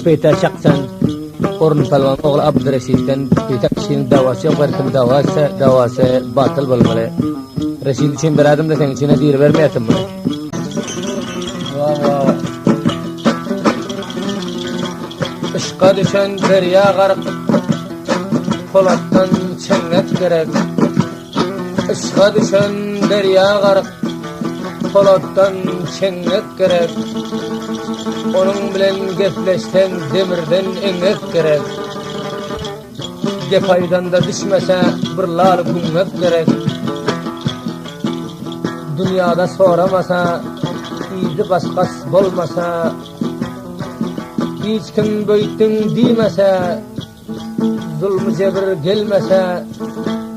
Peyta şaksan Orun Palvan oğlu Abdüreşid'den peyta kişinin davası yok, belki davası batıl bulmalı. Reşid için bir adım da sen içine dir vermeyetin bunu. Işqa düşen derya garık, Polat'tan çenget gerek. Işqa düşen derya garık, Polat'tan çenget gerek. Onun bilen gepleşten demirden emek gerek. Gepaydan da düşmese bir lal gümmek gerek. Dünyada soramasa, izi baskas bolmasa, hiç kim böyüttün diymese, zulmü cebir gelmese,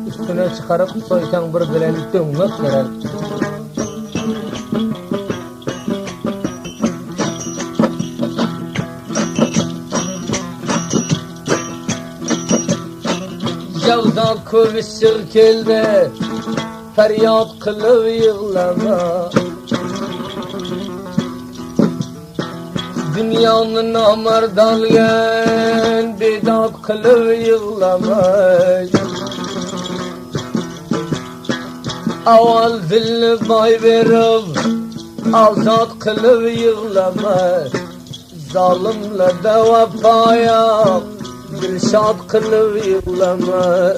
üstüne çıkarıp soysan bir bilen dönmek gerek. Yavdan kövüşür keldi, feryat kılıp yığlama. Dünyanın amardalgen, bidat kılıp yığlama. Aval dilini bay verip, azat kılıp yığlama. Zalimle de vefaya, dilşad kılıp yığlama.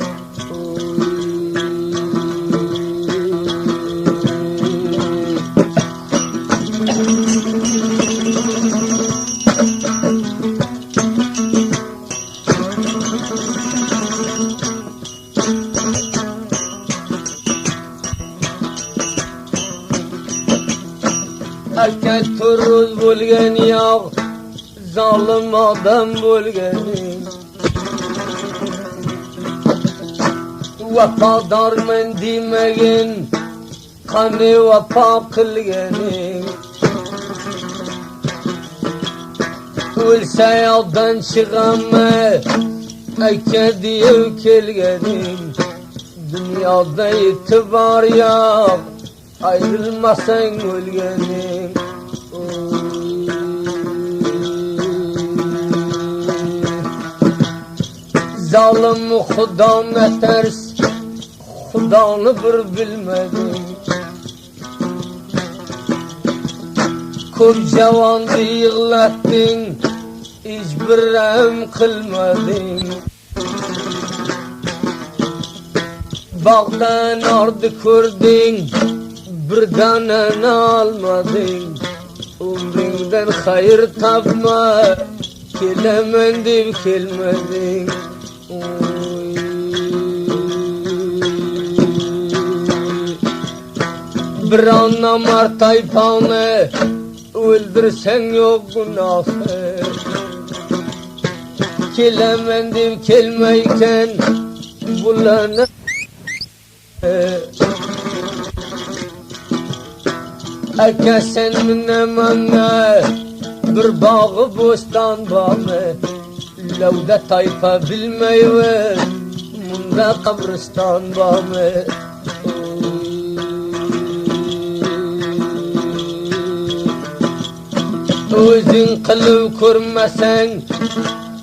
Erkek turuz bo'lgan yo'q, zolim odam bo'lganing. Vafodorman demagin, qani vafo qilganing. O'lsa yo'qdan chiqamma, aka deb kelganing. Dunyoda e'tibor yo'q, ayrılmasang o'lganing. Zalim Xudoga ters, Xudoni bir bilmading. Ko'p javonni yig'latding, hech bir rahm qilmading. Bog'dan ordi ko'rding, bir danani olmading. Umringdan xayr topma, kelaman deb kelmading. Bir namard tayfani o'ldirsang yo'q gunohi. Kelaman deb kelmaykan bularni. Aka sen minamanga bir bog'i bo'ston bormi? Lavda tayfa bilmayver, munda qabriston bormi? O'zing qilib ko'rmasang,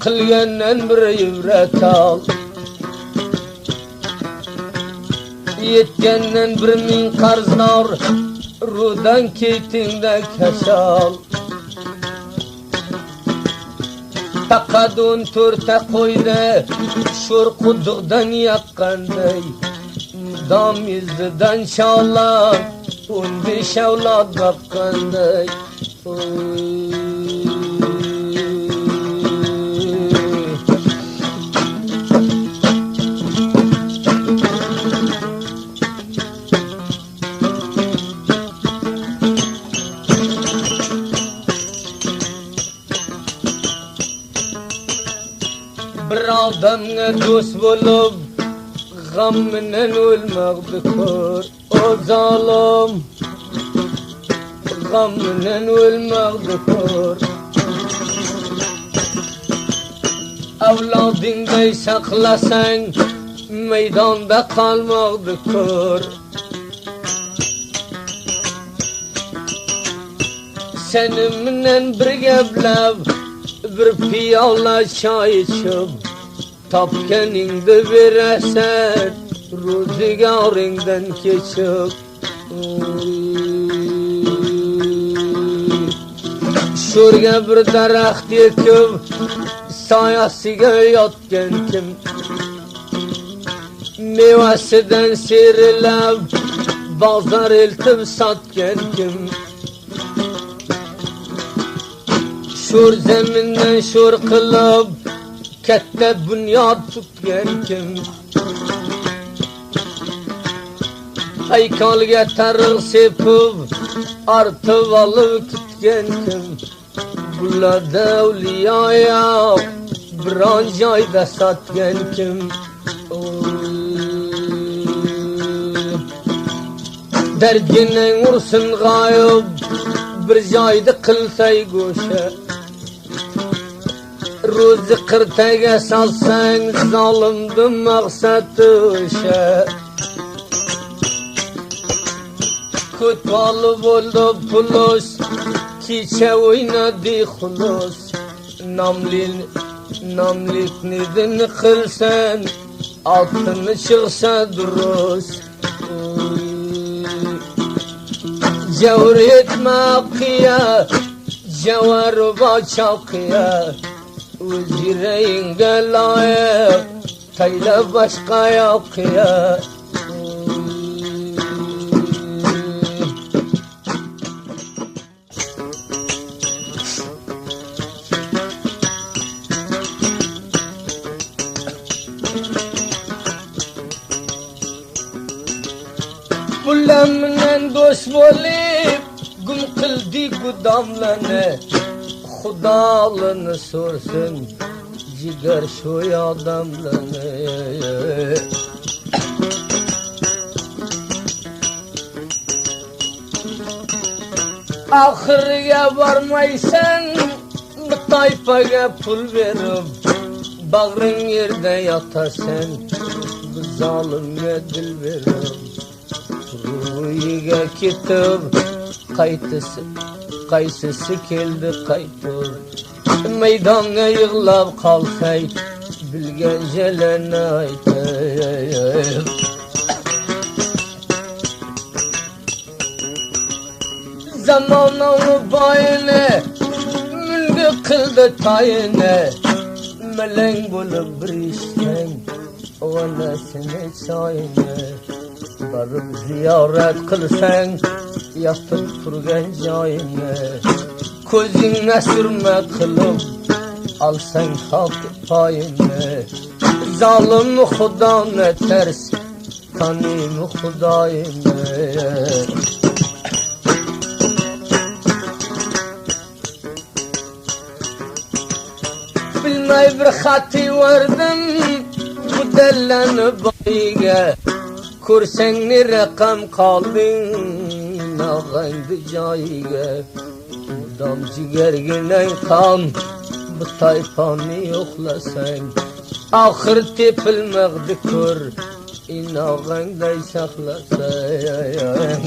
qilgandan bir ibrat ol. Yetgandan 1000 qarzdor, rudan ketingda kasal. Faqat 14 qo'ydi, sho'r quduqdan yaqqanday. Dam izidan shalab, 15 avlod baqqanday. Bir odamga do'st bo'lib, g'amdan o'lmoqni ko'r. O zolim, g'amdan o'lmoqni ko'r. Avlodingday saqlasang, maydonda qolmoqni ko'r. Seninle bir geplab bir piyola çay içip tapkeningde bir eser rüzgarından geçip şuraya bir daraxt ekip sayasıga yotgan kim mevasidan serilab bozor eltib sotgan kim şur zamindan şur qilib katta bunyod tutgan kim haykolga targ'ib sepib ortib olib tutgan kim bularda avliyoya biron joyda sotgan kim dergining ursin g'oyib bir joyda qilsay go'sha ro'zi qirtaga solsang zolimdi maqsadi o'sha ko'toli bo'ldi pulus kecha o'ynadi xulus nomliknidini qilsan otini chiqsa durust javr etma qiya javar va chawqiya o'z yuragingga loyiq tayla boshqa yoqiya bulamdan do'st bo'lib gum qildi gudomlarni xudolini so'rsin jigar shu odamlarni oxiriga bormaysan bir toyfaga pul berib bag'ring yerda yotasan bu zolimga dil berib ruhiga ketib qaysisi keldi qaytib maydonga yig'lab qolsay bilgan jelani aytib zamonning boyini munga qildi tayini malang bo'lib bir ishlang onasini choyini barib ziyorat qilsang yotib turgan joyingga ko'zingga surma qilib olsang haq poyingga zolim xudoni ters tanim xudoyingga bilmay bir xati vardim bu dallani boyiga ko'rsang ne raqam qolding nog'angdi joyiga mudom jigarginang qon bu tayfonni yo'qlasang oxir tepilmag'di ko'r inog'angday saqlasang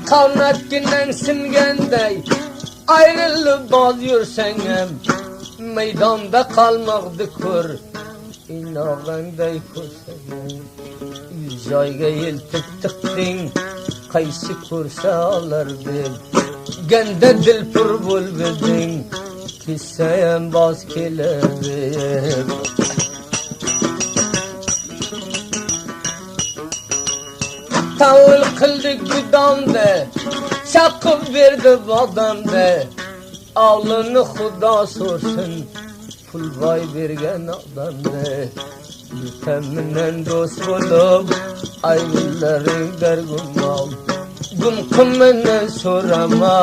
qavnatginang singanday ayrılıb boz yursang ham maydonda qolmag'di ko'r inog'angday ko'rsang yuz joyga yeltib tiqding qaysi ko'rsa olar deb ganda dilpur bo'lbeding kessa ham boz kelar deb tavil qildik gudomda chaqib berdi bodamda avlini xudo so'rsin pul boy bergan odamda yutaminan do'st bo'lib ayvullaring dargumon gumqiminan so'rama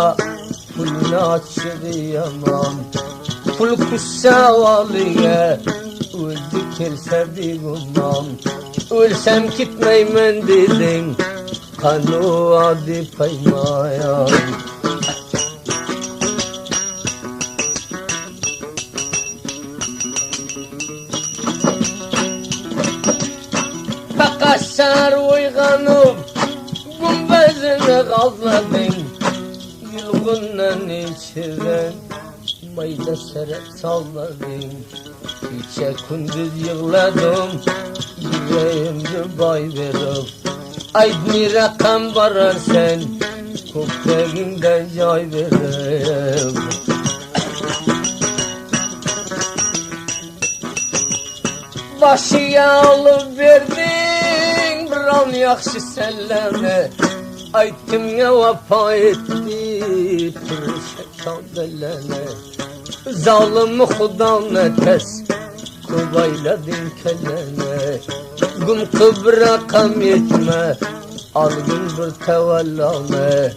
pulni ochig'i yomon pul kussa avoliga o'zi kelsa begumon o'lsam ketmayman deding qanu adi paymoyon nazladın yılgından içiren mayda seret salladın gece gündüz yığladım yüreğimde bay verip aydın rakam varar sen köpeğinden cay verip başıya alıp verdin bir an yakşı selleme aytım ya vapa etti şekan belene zalimi hudan tez kubayladın kellene güm kıbra kam yetme algın bir tevellame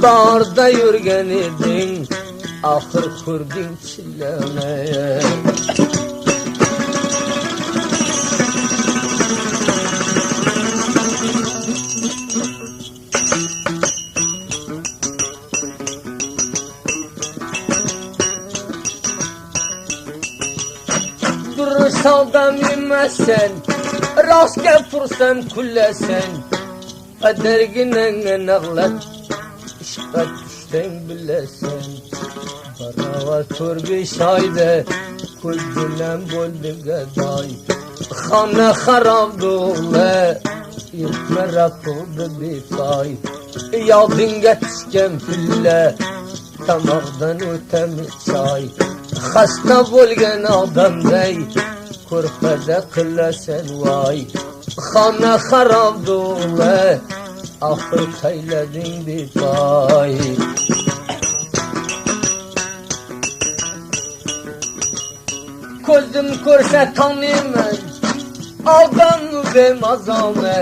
dağda yürgen edin ahır kurdin çilleme Durursan bilmezsen rast gepursan kullesen kaderginen ağlat işkat düşten bilesen barava tur bir şayde kuldülen boldum gaday khana kharab dole yetme rapodu bir pay yadın geçken pille tamağdan ötemi çay hasta bo'lgan odamday ko'rpada qilasan voy xona xarob do'la oxir qaylading bepoy ko'zim ko'rsa taniyman odamni bemazone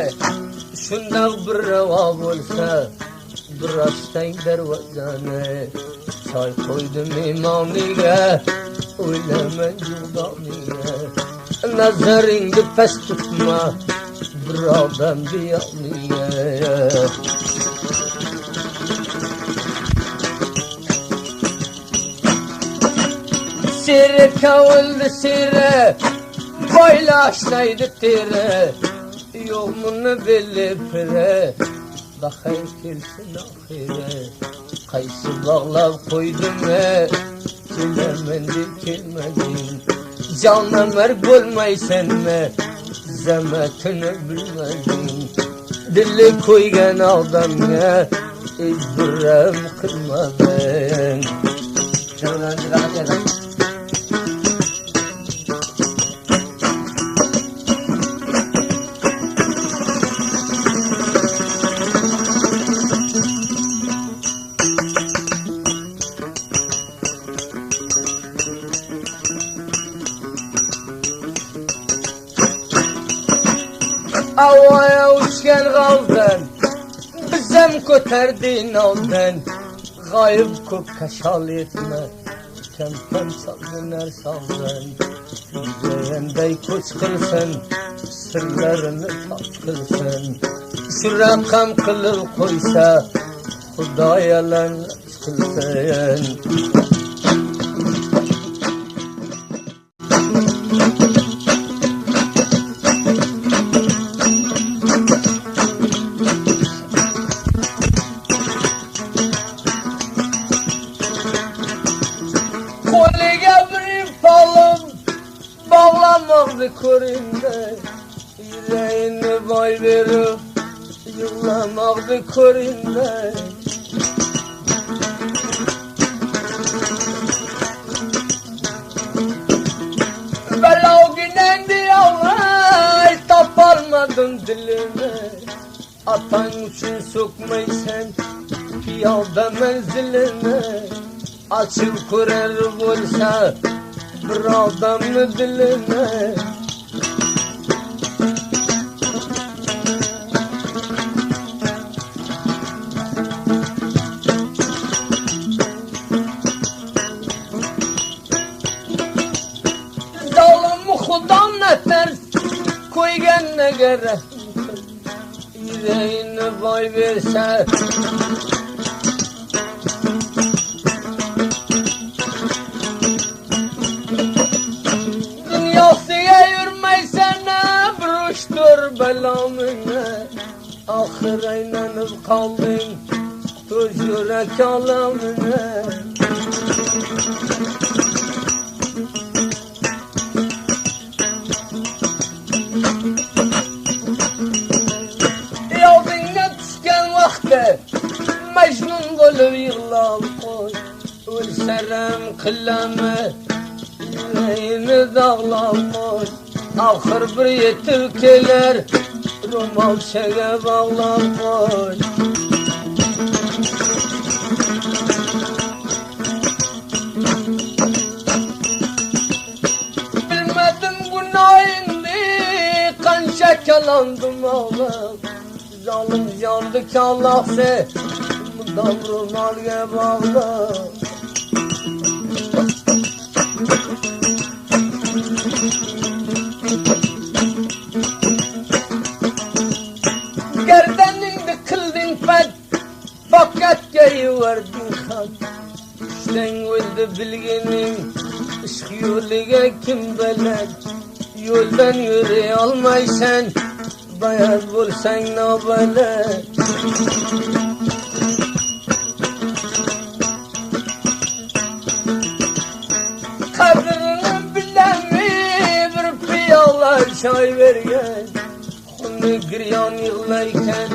shundoq bir ravo bo'lsa bir ochsang darvozani çay koydum imamiye Uylemen cüdaniye Nazarında pes tutma Bir adam diyaniye Sire kavuldu sire Paylaşsaydı tire Yolunu bilip pire Bakayım kilsin ahire Qaysı bağlab koydum Silemendi kelmedin Canla merg olmaysan Zemetini bilmedin Dili koygan odamga İzdiram qilmadin Havaya uçken kaldın Bizem köterdin aldın Gayb kök kaşal etme Kemkem saldın er saldın Yüreğindey koç kılsın Sırlarını tak kılsın Şu rakam kılır koysa Hudaya lan kılsın Bağlamadı köründe Yüreğini bay verip Yıllamadı köründe Bela günendi avay Taparmadın dilime Atan için sokmaysan Piyada menziline Açıp kurar olsa Bir adamı diline Zalımı Xudan ne ters Koygan ne gerek Yüreğini bay verse belamına ahir eynenip kaldın Göz yürek alamına Yoluna düşken vakti Mecnun bolup yığlam koy Ölserem kıllamı Yüreğimi dağlam koy Ahır bir yetir keler Rumal çege bağlam koy Şakalandım ağlam Zalim yandı ki Allah se Mudam rumalge bağlam Gerdeninde kıldın pet Fakat gayiverdin kan İşten öldü bilginin Işık yoluga kim beled Yoldan yürü almaysan Bayat bulsan ne böyle Kadrini bilen mi bir piyala çay vergen Onu giryan yığlayken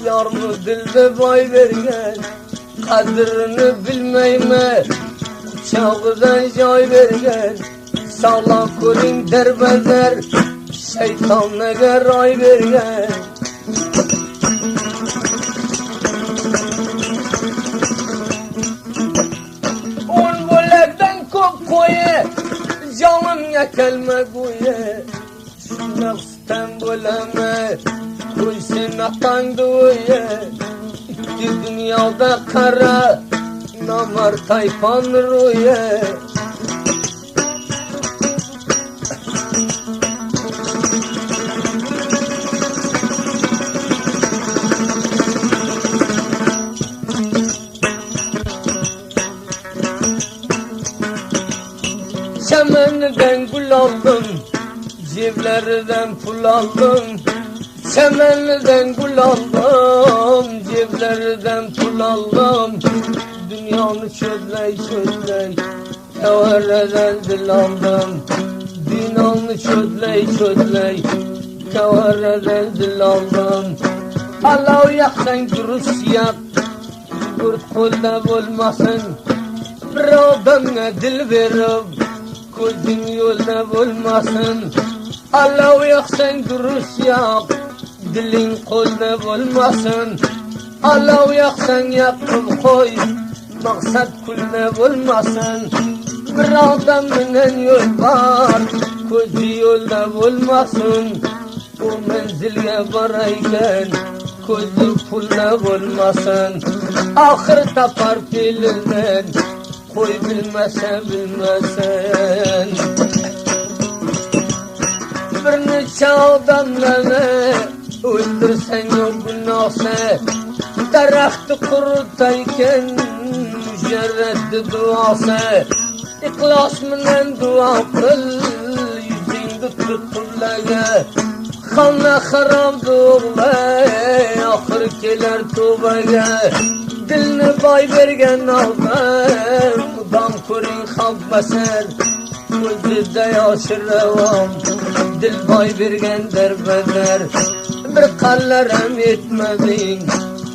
Yar mı dilde bay vergen Kadrini bilmeyme Uçağıdan çay vergen Sağlam kulun derbeder Şeytan neger ay vergen On bolaktan kop koye Canım yakelme goye Şunaksten boleme Kuysin atan duye İki dünyada kara Namar taypan ruye Çemeniden gül aldım, ceblerden pul aldım. Çemeniden gül aldım, ceblerden pul aldım. Dünyanı çözley çözley, kevareden dil aldım. Dünyanı çözley çözley, kevareden dil aldım. Allah yaksan dürüst yak, kurt kolda olmasın. Bir adamına dil verip, Gözün yolda olmasın Allah yaksan dürüst yap Dilin kolda olmasın Allah yaksan yakıp koy Maksat kulda olmasın Bir adamın yol var Gözü yolda olmasın O menzilge varayken Gözü pulda olmasın Ahır tapar dilinden Koy bilmese bilmesen Bir neçe adamları Öldürsen yok günahse Daraktı kurutayken Mücerreddi duası İklas minen dua kıl Yüzünde tutullaga Kanla harab doğulay Ahır keler tubaga Dilini bay vergen aldım Mudam kurin halk baser Gözde yaşır revam Dil bay vergen derbeder Bir kallarım etmedin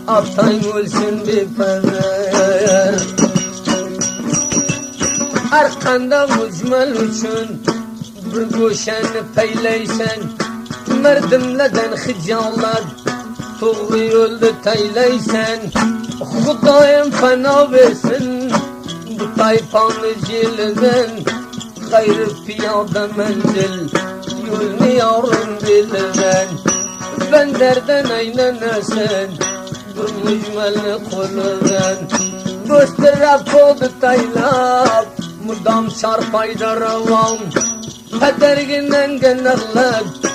Atayım ölsün bir peder Arkanda mücmel için Bir goşeni peyleysen Merdimleden hicallar Tuğu öldü teyleysen Hudayım fena versin Bu tayfanı cilden Gayrı piyade menzil Yolunu yarın bilden Ben derden eylenesin Bu mücmelli kulüden Gösterip oldu taylap Mudam çarpayda revam Pederginden genellik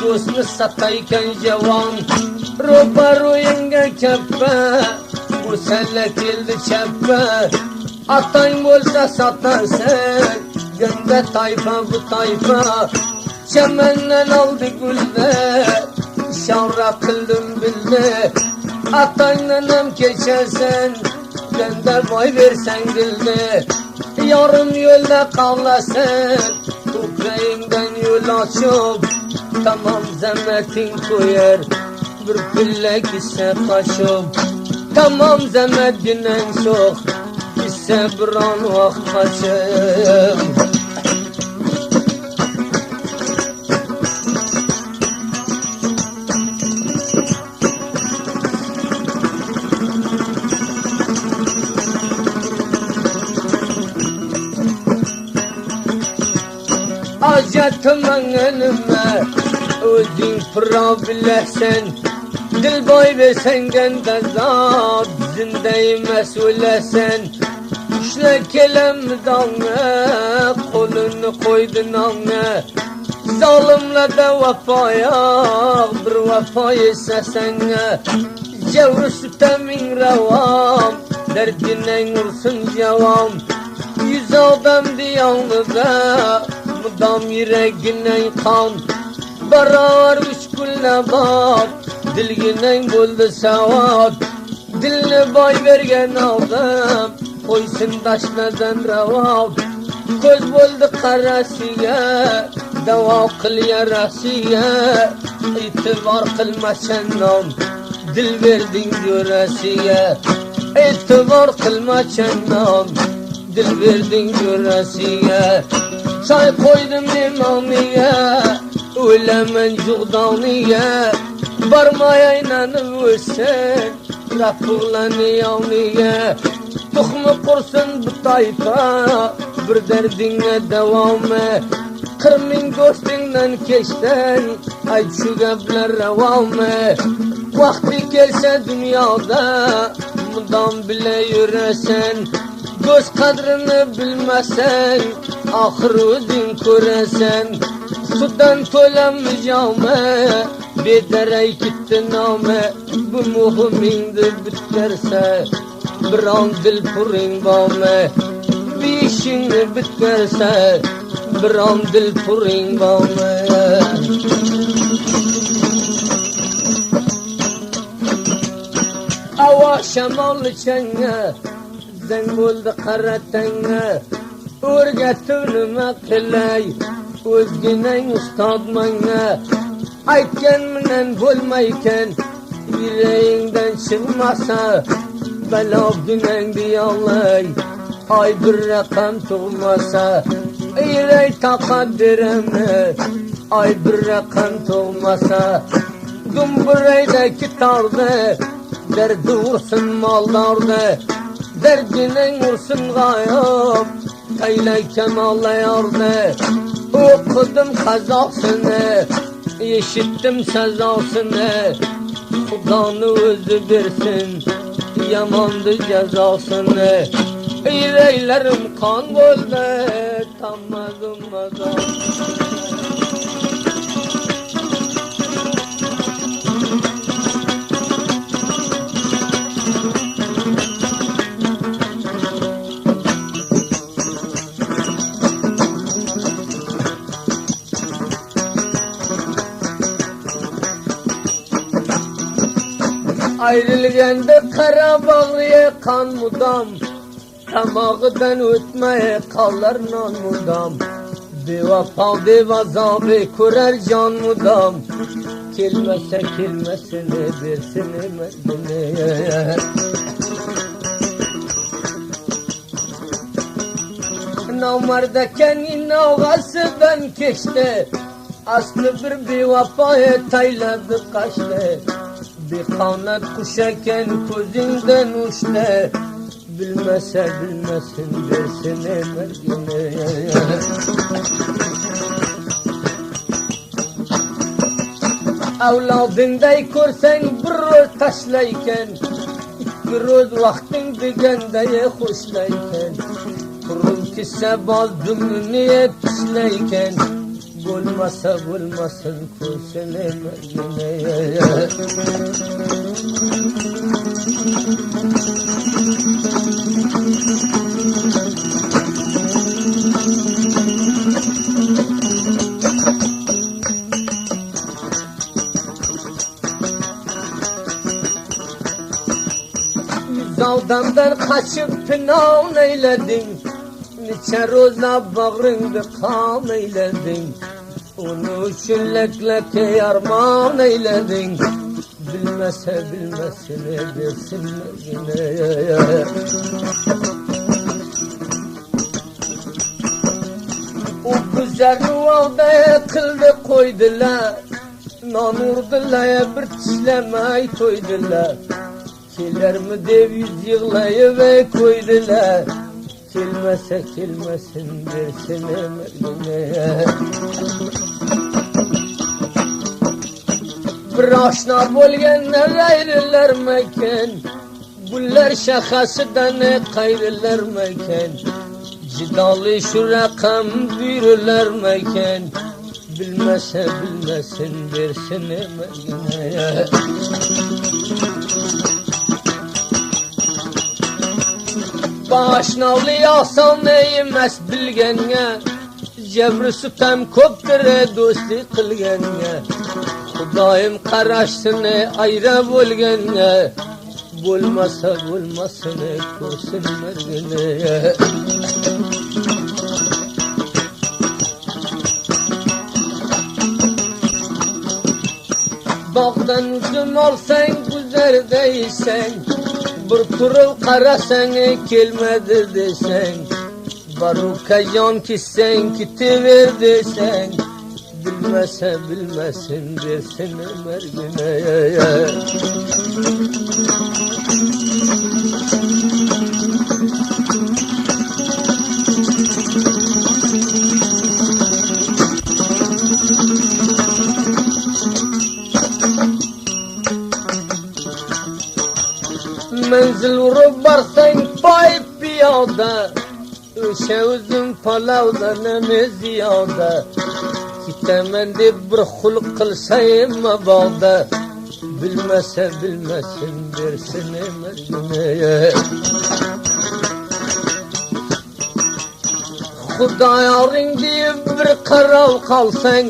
Dostunu satayken cevan Roba ruyunga keppe Muselle kildi çeppe Atayım olsa satarsın Gönde tayfa bu tayfa Çemenden aldı gülde Şavra kıldım bildi Ataylanım geçersen Gönder boy versen dilde Yarım yolda kavlasın Ukrayna'dan yol açıp Tamam zemmetin koyar Bir pille gitse kaşıp Tamam zemmetin en çok Gitse bir an vakt kaçıp Acatımın önüme Özün pıra bilesen Dil boy versen gende zat Zindeyi mesulesen İşle kelem dange Kolunu koydun ange Zalimle de vefaya Bir vefayı sesenge Cevri sütemin revam Derdine vursun cevam Yüz adam diyanlıda Mudam yüreğine kan Barar üç gülle bak Dilgine buldu savat Dilini boy vergen aldım Koysun taşladan revat Göz buldu karasiye Deva kıl yarasiye İtibar kılma senden Dil verdin göresiye İtibar kılma senden Dil verdin göresiye Çay koydum limoniye Ölemen cuğdaniye Barmaya inanıp ölsen Rafuğlanı yavniye Tuhmu kursun bu tayfa Bir derdine devamı Kırmin göğsünden keçten Ay şu gepler revamı Vakti gelse dünyada Mudam bile yüresen Göz kadrini bilmesen Ahır özün köresen Sudan tolanmayacağıme Bederey gitti name Bu muhimindi bitkerse Bir an dil purin bame Bir işini bitkerse Bir an dil purin bame Ava şamallı çenge Zen buldu karatenge Örgetünüme kılay Özgünen ustadmana Aytken minen bulmayken Yüreğinden çıkmasa Bela günen diyalay Ay bir rakam tuğmasa Yüreği takaddireme Ay bir rakam tuğmasa Dumbureydeki tardı Derdi vursun maldardı Derdine vursun gayop Kaylay kemallayardı Okudum kazasını İşittim sezasını Kudanı özü versin Yamandı cezasını Yüreğlerim kan golde Tammadım mazam Ayrılganda kara bağlıya kan mudam Tamağıdan ötmeye kalır nan mudam Bevafa devazabı kurar can mudam Kelmese kelmesini versin emerdine Namardeken navgasıdan geçti Aslı bir bevafaya tayladı kaçtı Bir kanat kuşaken gözünden uçtu Bilmese bilmesin versin emergine Avladınday körsen bir roz taşlayken Bir roz vaktin digandaya hoşlayken Kurun ki sebal dümünüye pişlayken Bulmasa bulmasın körsen emergine Odamdan kaçıp pinan eyledin, niçe roza bağrında kan eyledin. Onu için lek yarman eyledin, bilmese bilmesin edersin yine. O güzel nuvada kıldı koydular, nanurdular bir çilemey koydular. Kiler mi dev yüz yığlayı koydular, kilmese kilmesin dersin emeline. Bir aşna bolgenler ayrılar meken, bunlar şakasıdan kayrılar meken. Cidalı şu rakam büyürler meken, bilmese bilmesin dersin emeline. Başnavlı yasan neyemez bilgenge, cebri sütem koptere dosti kılgenge. Xudayım qaraşsını ayra bo'lgenge, bo'lmasa bo'lmasini ko'rsin mergine. Bağdan üzüm olsan güzel değilsen, bir turul qarasan kelmedi desen. Baruka jon kisen kitiver desen, bilmese bilmesin dersin mergine. Menzil vurup varsan pay piyada, öşe uzun palavdan ne ziyada. Gitemen de bir huluk kılsayım bağda, bilmese bilmesin dersin mergine. Xudayarın diye bir karav kalsan,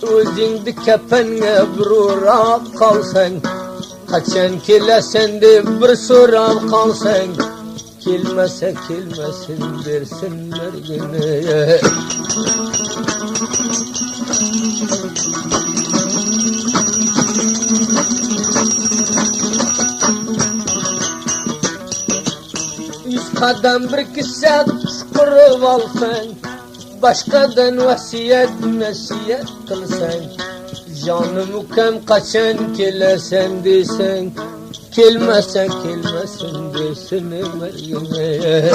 özüngdi kepenge bir uğrap kalsan. Kaçan kelesen de bir sorav kalsan, kilmese kilmesin dersin mergine. Yüz kadem bir kisse çukurup alsan, başkadan vasiyet nesiyet kılsan. Canım ukem kaçan kelesen desen, kelmese kelmesin dersin mergine.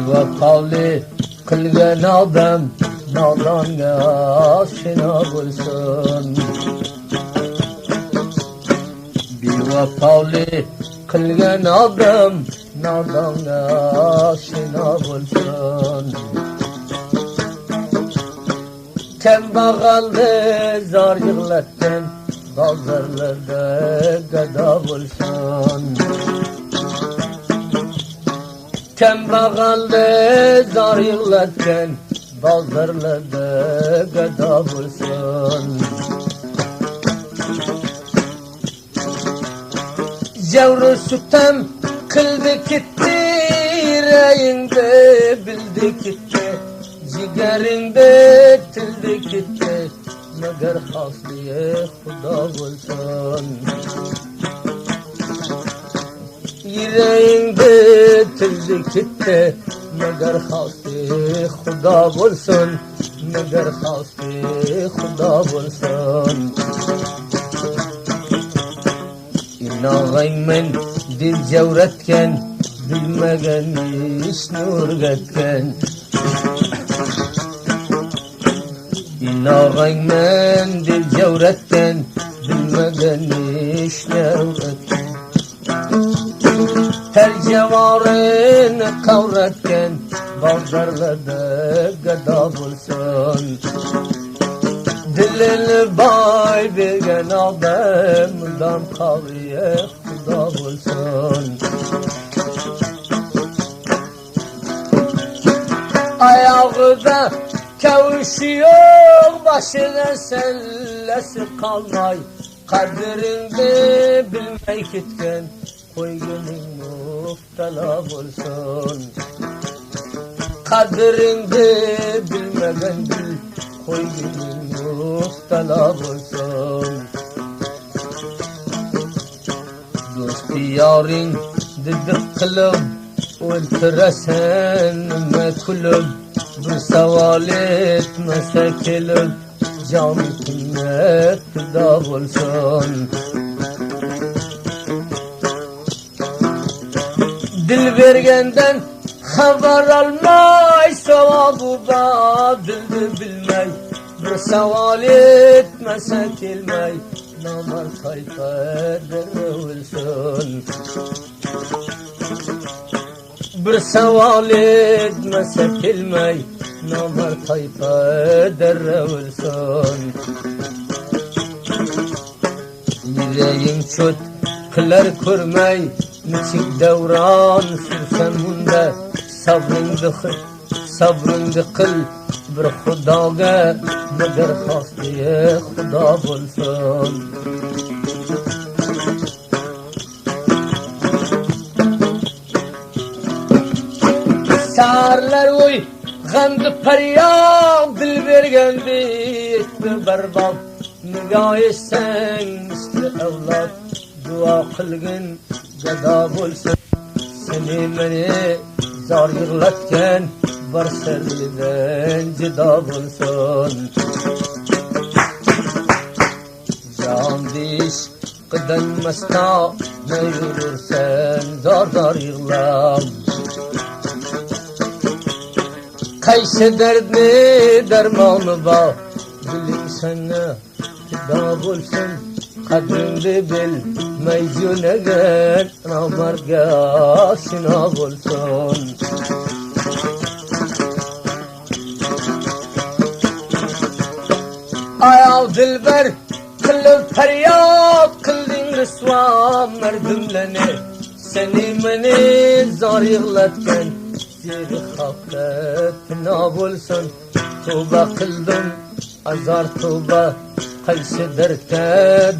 Vefali kılgen adam nadanga aşina bulsun. Vefali kılgen adam nadanga aşina bulsun. Kembağaldı zar yığlatten, bazarlarda gada bulsun. Kembağaldı zar yığlatten, bazarlarda gada bulsun. Cevru sütem kıldı gitti, yüreğinde bildi gitti, cigerinde tildi gitti, meğer hasliye Xuda bulsun. Yüreğinde tildi gitti, meğer hasliye Xuda bulsun, meğer hasliye Xuda bulsun. İnağayım men dil cevretken, bilmegen işni urgetken. İnağayım men dil cevretken, bilmegen işni urgetken. Her cevarını kavretken, bazarlarda gada bulsun. Dilini bay bilgen adamdan kalıyor xudo bo'lsin. Ayağıda kavuşu yok, başına sellesi kalmay. Kadrini bilmey gitken, koygunun muftala olsun. Kadrini bilmegen bil, koygunun muftala olsun. Dosti yarın dedik kılıp, öldüresen mekulüp. Bir saval etmese kelip, can kıymet fida olsun. Dil vergenden haber almay, sevabı da dildi bilmey. Bir saval etmese kelmey, namar sayfa dere olsun. Bir saval etmese kelmey, namar sayfa dere olsun. Yüreğin çöt kılar körmey, niçik devran sürsen bunda. Sabrını kıl bir xudoga, magar xos diye xudo bo'lsin. Sarlar oy g'amdi faryod, dil bergandi etdi barbod. Nigoh etsang misli avlod, duo qilgin gado bo'lsin. Seni meni zor yig'latgan bir sirlidan judo bo'lsin. Jon dish qidan masta ne yurursan, zor yig'lam. Qaysi dardni darmoni bor, diling sana fido bo'lsin. Qadringni bilmay jo'nagan nomardga oshno bo'lsin. Ayav dilbar qilib faryod qilding risvo mardumlarni. Seni meni zor yig'latgan zeri xalqqa fino bo'lsin. Tavba qildim azor tavba, qaysi dardga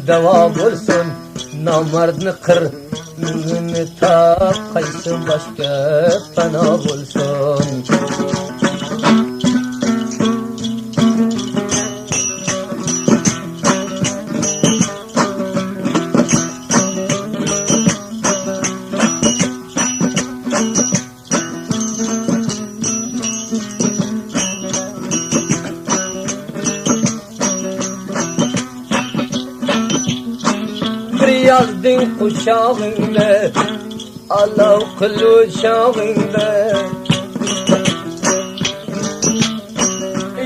davo bo'lsin. Nomardni qir mingni tap, qaysi boshga pano bo'lsin. Yazdın kuşağında, alav kılıçağında.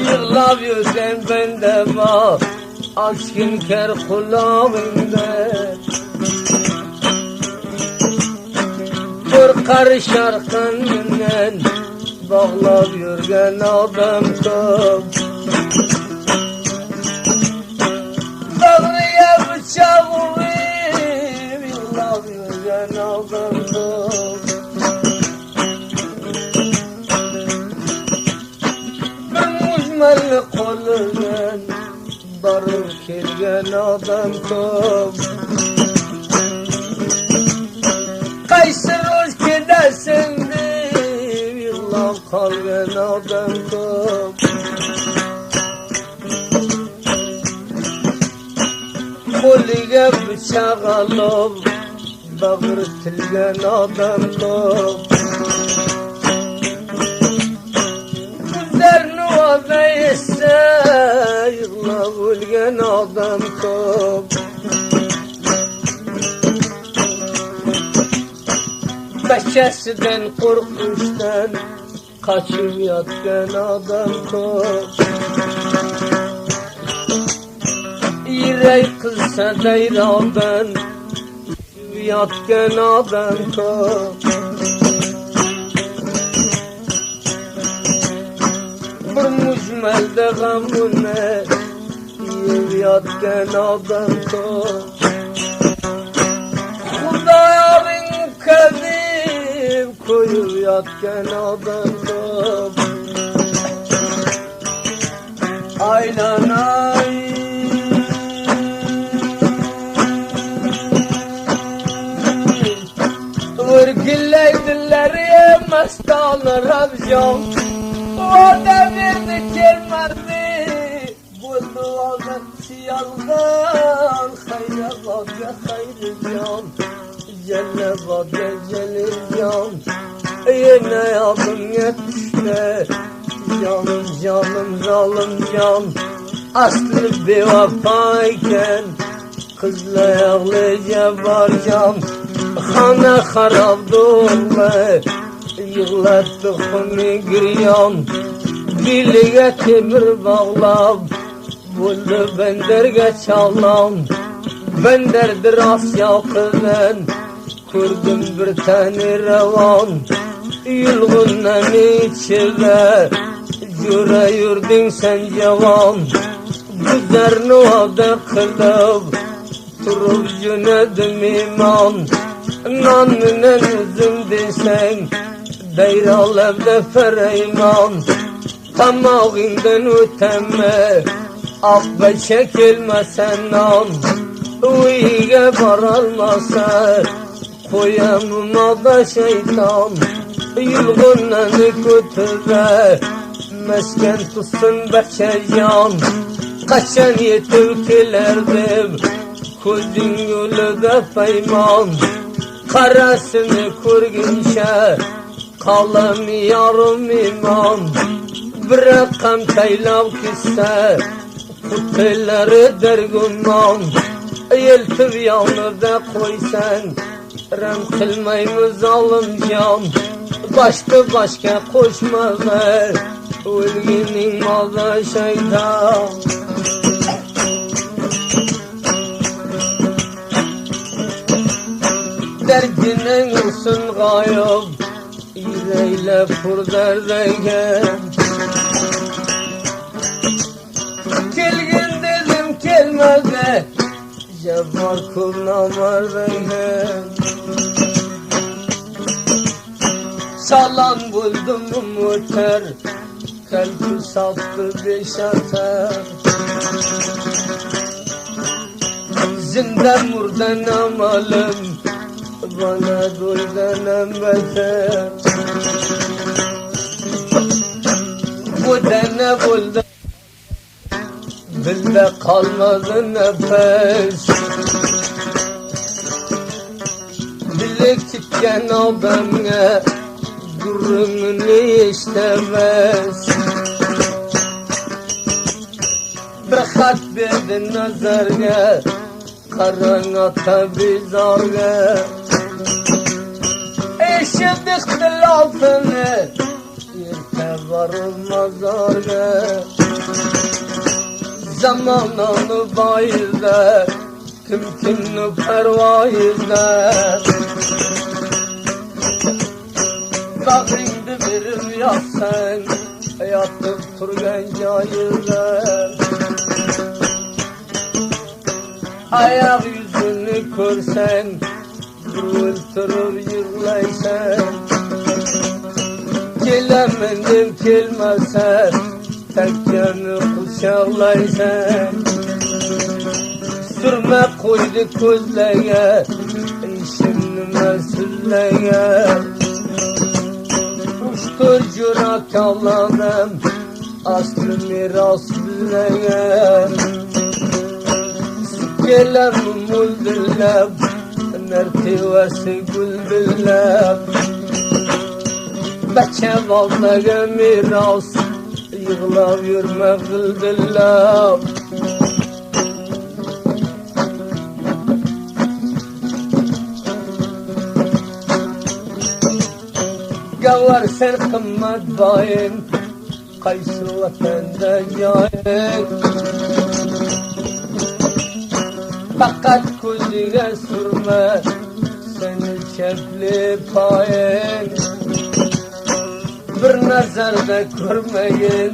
Yıllab yüzden bende var, aşkın ker kulağında. Bir karış arkanından bağlab yürgen adam çok. Bağlıya bıçağı bir mujmal qo'lidan borib kelgan odam ko'p. Qaysi ro'z kedasan deb yig'lab qolgan odam ko'p. Qo'liga pichoq olib bag'ri tilgan odam ko'p. Ko'zlarini oda esa yig'lab o'lgan odam ko'p. Bachasidan qo'rqishdan qochib yotgan odam ko'p. Yurak qilsa dayrodan yotgan odam ko'p. Bir mujmalda g'amini yeb yotgan odam ko'p. Xudo sevip koyup yatken adamdım. Aylanay Vırgilleydileri mestanı Rabcan. O devirdi kelmedi buldu aldan siyaldan. Hayre bak ya hayri can, celle bak ya celil can. Yine yardım yetişte canım canım zalim can. Aslı bir vefayken kızla yağlıca var can. Xana xarab dolma yığlattı xuni giryan. Diliga temir bağlab buldu benderge çalam. Benderdir Asya kızın kurdum bir tane revan. Yulgundan içine cüre yurdun sen cevan. Güzerini avda kılıp turup cünedim iman. Nanının üzüm desen deyr alemde fereyman. Tamağından öteme abbe çekilmesen nan. Uyge varalmasa koyamam da şeytan. Yılgınları kötüre mesken tutsun beçecan. Kaçan yetimkilerdim kuzun yolu da peyman. Karasını kurgunşa kalam yarım iman. Bırakam taylav kisse kutuları dergunman. Yeltib yanıda koysan rem kılmayımı zalim can. Başka koşmazlar ölginin malı şeytan. Derdinin olsun gayb yüreğle pur derdeyken. Kelgin dedim kelmeze Cevvar kul namardayken. Salan buldum muter kalbi sattı beş atar. Zindan murdan amalım bana duydan beter. Bu dene buldum dilde kalmadı nefes. Dile kitken adamına durumunu istemez. Bir hat verdi nazarga karanata bizarga. Eşittik dilafını yirte varım mazarga. Zamanını bayızda kim kimni pervayızda. Bağrında birim yapsan yatıp turgan joyida. Ayak yüzünü körsen o'ltirib yig'laysan. Kelamandim kelmasa takkani quchoqlaysan. Surma qo'ydi ko'zlarga ishim nima so'zlagan. Uch-to'rt jo'ra kavladim asli meros bizlagan. Kelam muldillab nartivasi guldillab. Bacha bolaga meros yig'lab yurma guldillab. Gavvar sen qimmat boying qaysi vatanda joying. Faqat ko'ziga surma seni chapli poying. Bir nazarda ko'rmagin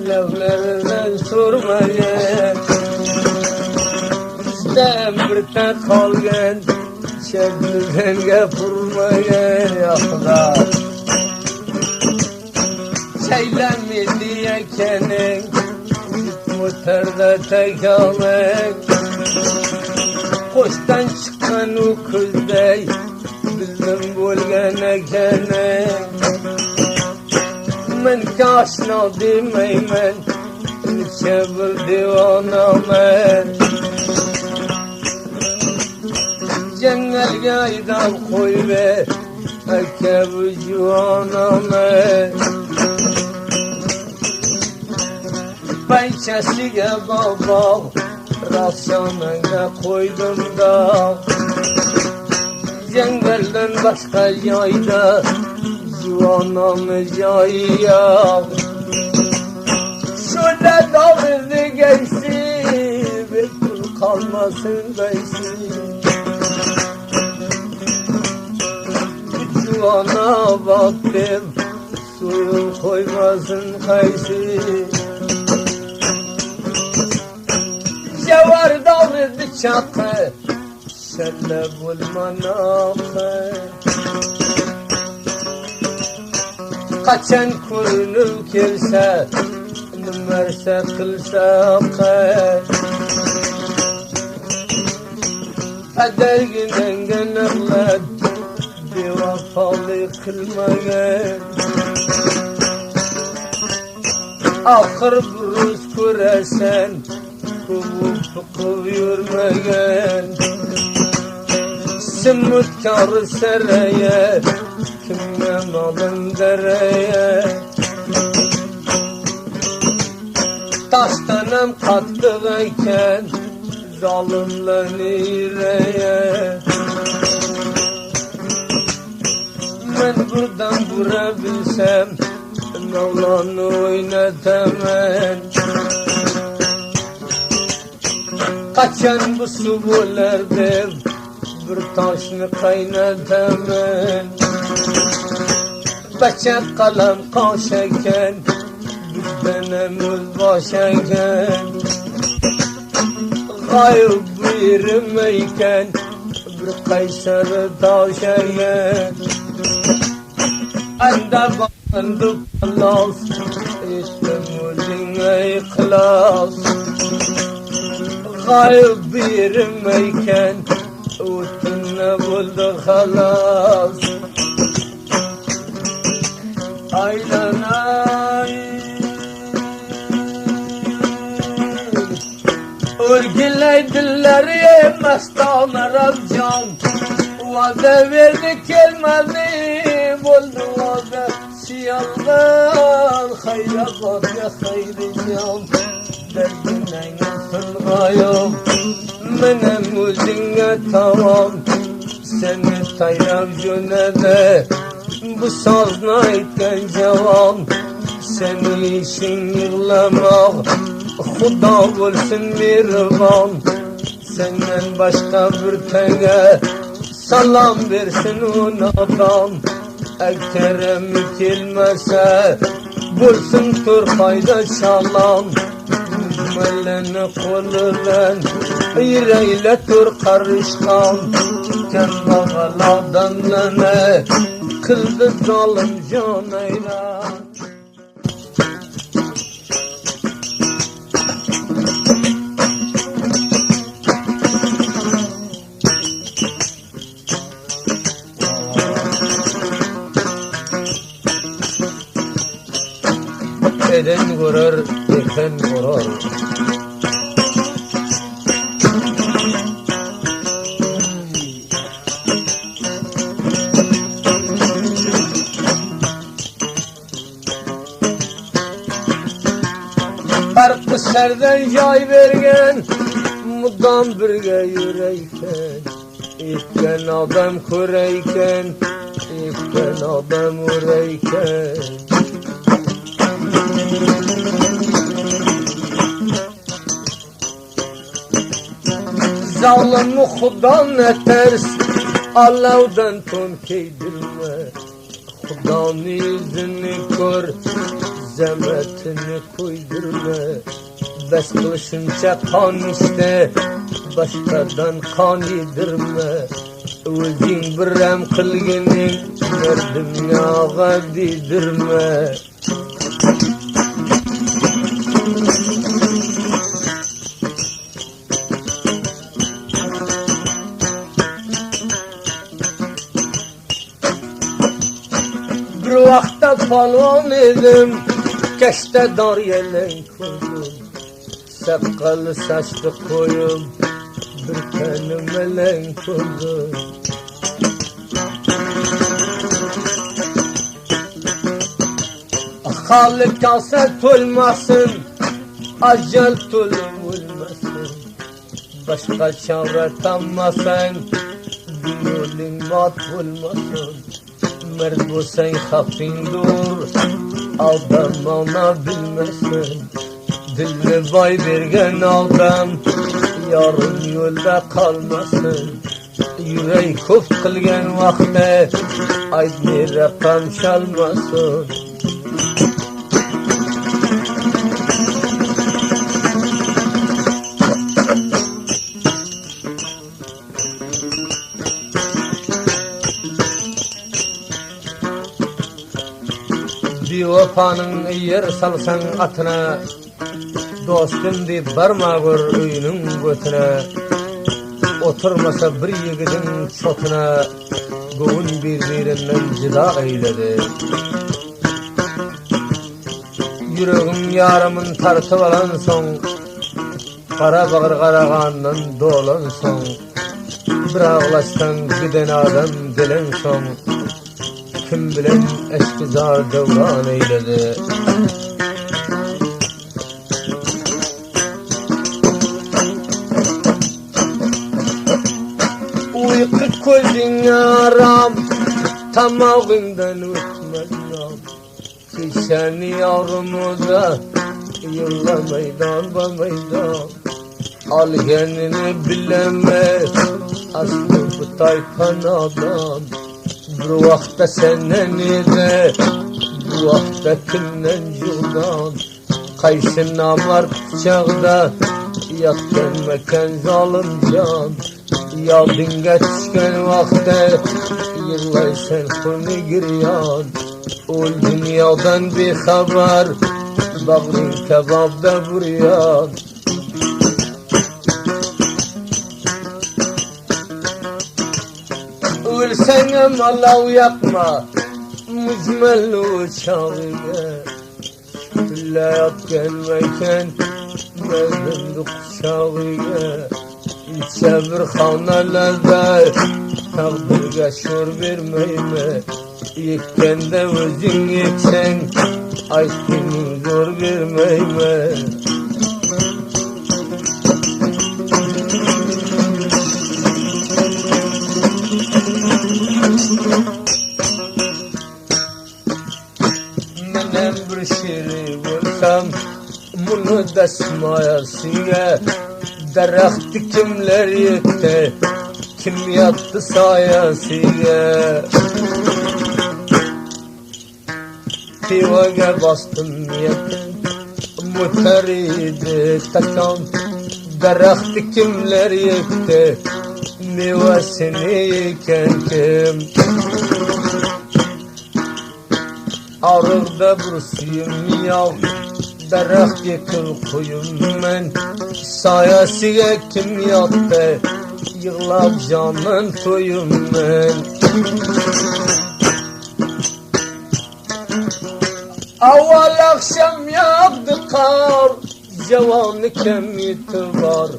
lavlaridan so'rmagin. Bizdan birta qolgan Şevliden gapurmayan yakda Çeylemedi yekenin Muterde tekalek Koştan çıkan o kızdey Bizim bulgen ekenek Men kaşna demeymen Çevir divanamen Cengel gaydan koy ve Ekevi juanamen Ben çeslige baba Rasyanına koydum da Cengelden başka yayda Juanamı yayya Şöyle davranı geçsin Bir kul kalmasın beysin Juana baktım Suyu koymasın kaysi Cevar davranı çakı Şelle bulmanakı Kaçan kurunum kirse Nümerse kılsa kay Kader günden gönülled Bir vafalı kılmayan Ahır buruz kuresen Kuvup yürmegen Simut karı sereye Kimle malın dereye Taştanım katkıdayken Zalimle nireye Ben buradan vurabilsem Mevlanı oynatamam Kaçan bu subularda Bir taşını kaynatamam Beçek kalem kaşeken Bizden öz başeken Gayb birimeyken Bir kaysarı taşeken Ende bandı palas İstemudin iklas Gayb birimeyken Utunne buldu halas Aylanay Örgüley dilleri mestane Rabcan Vade verdi kelmedi Buldu vade siyallar Hayra bak ya hayri can Derdine gülgayım Menem üzüne tamam Seni tayram cönede Bu sazna etken cevan Seni işin yığlamak Xuda bulsun mirvan Senden başka bir tenge Salam versin unadan Ekkerem kilmese Bulsun turkayda çalan Mücmelleni kulüben Yüreğiyle tur karışkan Kendağalardan lene Kıldı zalim canayla Eden görür, eken görür Farklı serden yay vergen Muddan birge yüreyken İtken adam kureyken İtken adam ureyken Zalimi Xudan ne ters Allah'dan ton keydirme Xudan yüzünü kör Zemetini koydurma Bes kılışınca kan işte Başkadan kan yedirme O'zing biram qilganing dardimga dedirma. Bir vaqtda palvon edim, kashta dor yelang ko'rdim. Saqqal saçlı koyum, bir tanem eleng ko'rdim. Ahali kalsa to'lmasin, ajal to'lib o'lmasin. Boshqa chora tanmasang, yo'ling mot bo'lmasin. Mard bo'lsang xafing dur, aldamona bilmasin. Dilni boy bergan odam yarim yo'lda qolmasin. Yurek ko'p qilgan vaqtda aytni raqam chalmasin. Diyopaning yer salsang atına, dostum deb barma gör uyning o'tine. Oturmasa bir yigidin çotuna, govun birbirinden cida eyledi. Yüreğim yarımın tartıp alan son, kara bağır qarağandan dolan son. Bir ağlaştan giden adam gelen son, kim bilen eşkizar devran eyledi. Uyku gözün yaram, tamağından ötmez nam. Kişeni yavrumuza, yılla meydan ba meydan. Al kendini bilemez, aslı bu tayfan adam. Bu vakta senden ede, bu vakta kimden yurdan. Kayşı namar bıçakda, yaktın mekan zalim can. Yadinga tushgan vaqtda yig'laysan xuni giryon. O'l dunyodan bexabar, bag'ring kabobda buryon. O'lsang ham olov yoqma mujmal o'chog'iga. Kullayotgan ekan mazlumni quchog'iga. İçe bir xonalada taqdirga sho'r bermaymi? Yekkanda o'zing yeksang aytganing zo'r bermaymi? Menem bir şeri bo'lsam, bunu dasmayasiga. Daraxtı kimler yekti, kim yattı sayasiga. Pivaga bastım yetim, mutaridi takan. Daraxtı kimler yekti, mevasini yeken kim. Arıqda bir suyum yok, daraxt yekil qo'yim men. Sayasiga kim yotdi, yig'lab jonin to'yim men. Avval akşam yog'di qor, javonni kim yetib bor,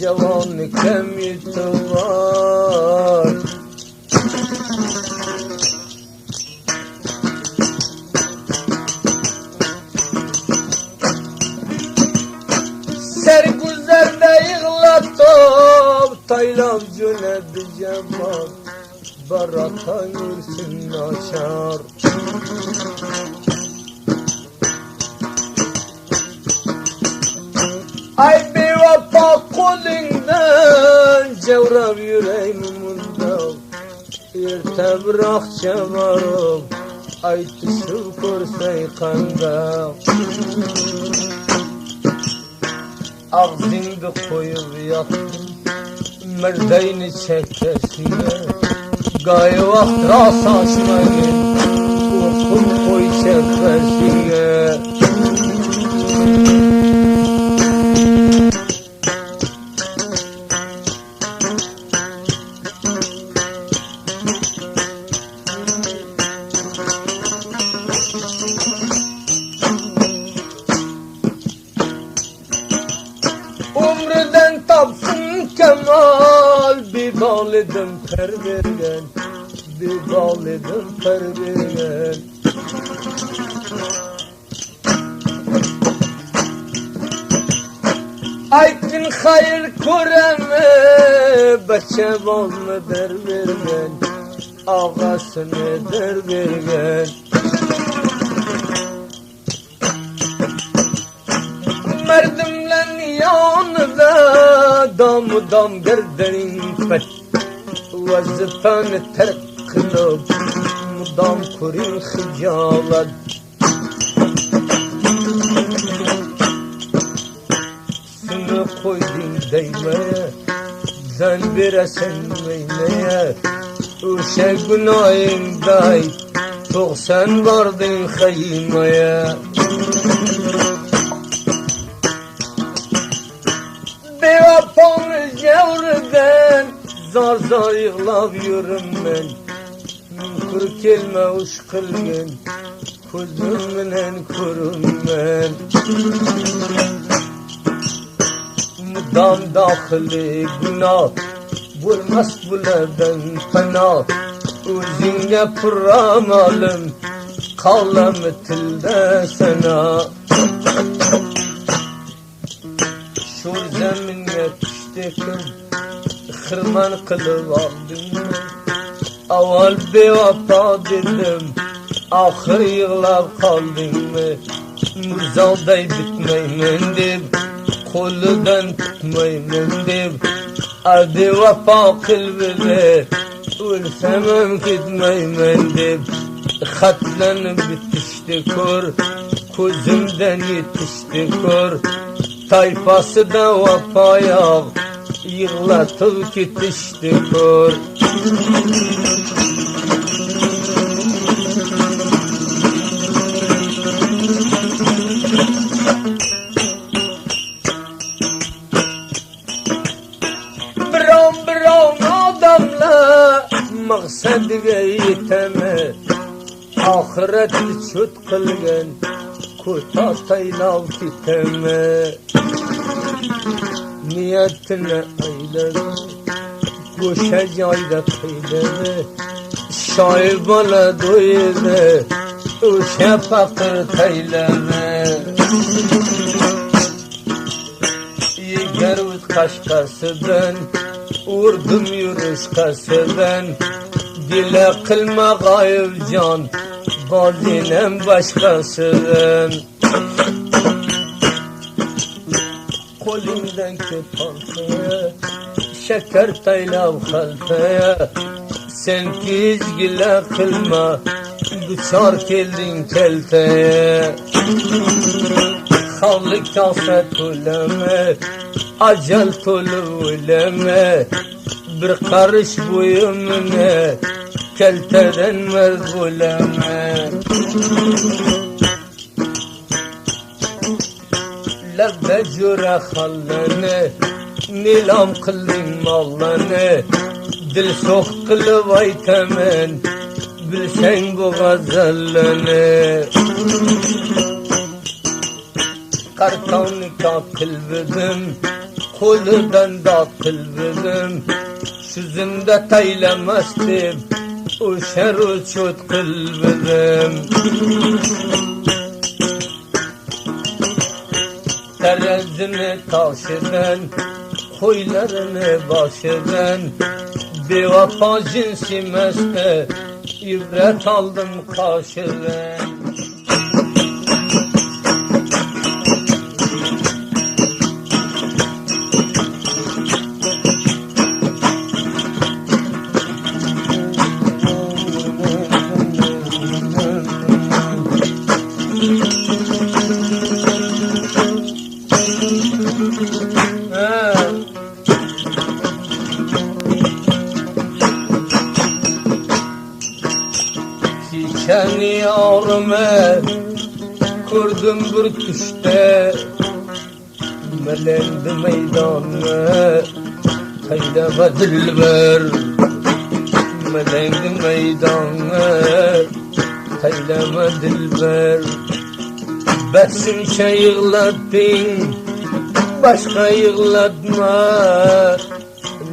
javonni kim yetib bor. Sergüzerde yığlatıp taylab jo'nadi jamol. Baratan yursin nachar. Ay bevafo qo'lingdan javrab yuraymi mundaq. Erta biroq chamarib aytishib ko'rsang qandaq. Ağzingda qo'yib yotdim, merdeyni çekesiye gayı vakt rast açmayın okum koy çekesiye umreden tapsın kemal bir bağladım pervergen bir bağladım pervergen aytın hayır kureme beçe bağlı der vergen ağasını der vergen merdimlen yanında dam dam gerdenin fet vazifeni terk kılıp mudam kurin hicalat sını koydun değmeye sen biresin meyleye uşe günahın day çok sen vardın haymeye Bevapanız yavriden zar zar yığlab yürüm ben Kur kelme uş kılgın Kuzuminen kurum ben Mudam dakhili günah Bulmaz bulerden fena Uzinge pırramalım Kavlam tilde sana Şur zemin yetiştikim Hırman kılıp aldım Aval bevapa dedim Ahır yığlab kaldım Muzalday bitmeymen deb Koludan tutmaymen deb Ardi vapa kılbide Ölsemem gitmeymen deb Hatlanıp bitişti kor Gözümden yetişti kor Tayfası da vapaya yığlatıp gitişti kor Biron adamla maqsadga yeteme Ahiretli çöt kılgen Kuta saylav kiteme Niyetine eyleme Goşa cayda peyleme Şair bana doyede Uşa fakir teyleme Yiger uz kaşkasıdan Vurdum yürüş kasıdan Dile kılma gayb can Bazinem başkasıdan Kolumdan kepansaya Şeker taylav haltaya Sen ki izgile kılma Duçar keldin kelteye Havlı kase toleme Acel tolu uleme Bir karış buyumune Kelteden mezguleme Lebbe cüre khallene Nilam kıldın mallene Dil sok kılıp aytemen Bilsen bu gazellene Kartavni kakılbidim Koludan da kılbidim Süzümde taylemezdim Uşer uçut kılbidim Terezini taşıdan Huylarını başıdan Bevapa cinsi meste İbret aldım karşıdan Kendime kurdum bir düşte, melendi meydanı kaylama dilber. Melendi meydanı kaylama dilber. Besimçe yığlattın, başka yığlatma,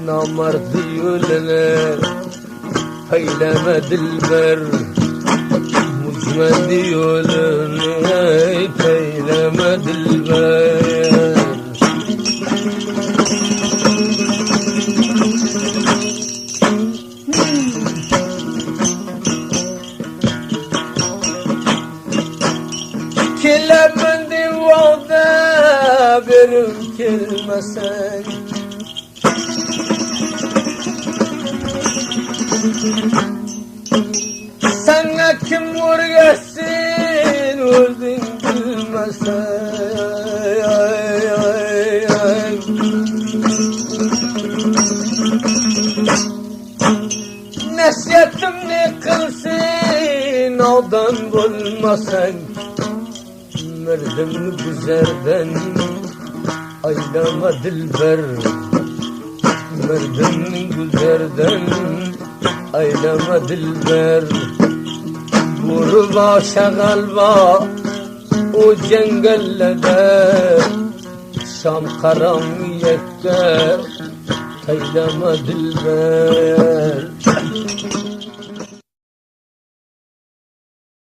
namardı yolunu kaylama dilber. Mucmendi yolunu kaylama dilber. Kilemedim vada benim kelmesen, sana kim vurgasın öldün bilmesen. Ay, ay, ay. Nasihatim ne kılsın odan bulmasan, merdim güzerden aylama dilber. Merdim güzerden aylama dilber. Vur başa galba o cengellede, Şam karanlıkta kaylama dilber.